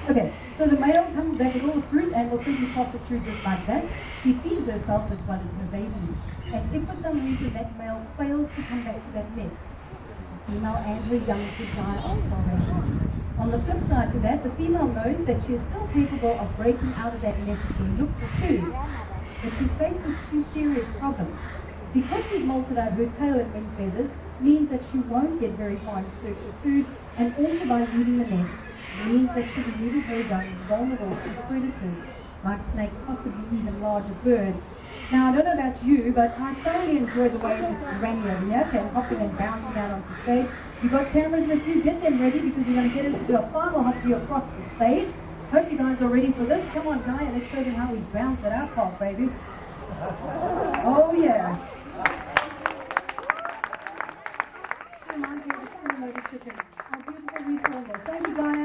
Okay, so the male comes back with all the fruit and will simply toss it through just like that. She feeds herself as well as her babies. And if for some reason that male fails to come back to that nest, the female and her young could die of starvation. On the flip side to that, the female knows that she is still capable of breaking out of that nest to look for food, but she's faced with two serious problems. Because she's molted out her tail and wing feathers, means that she won't get very far in search of food, and also by leaving the nest, means that she'll be leaving her young vulnerable to predators like snakes, possibly even larger birds. Now, I don't know about you, but I thoroughly enjoy the way this granny over here came hopping and bouncing out onto stage. You've got cameras with you, get them ready because we're going to get us to do a final hop view across the stage. Hope you guys are ready for this. Come on, Guy, and let's show them how we bounce at our pop, baby. Oh, yeah. Reminds me of the chicken. How beautiful we call this. Thank you, Guy.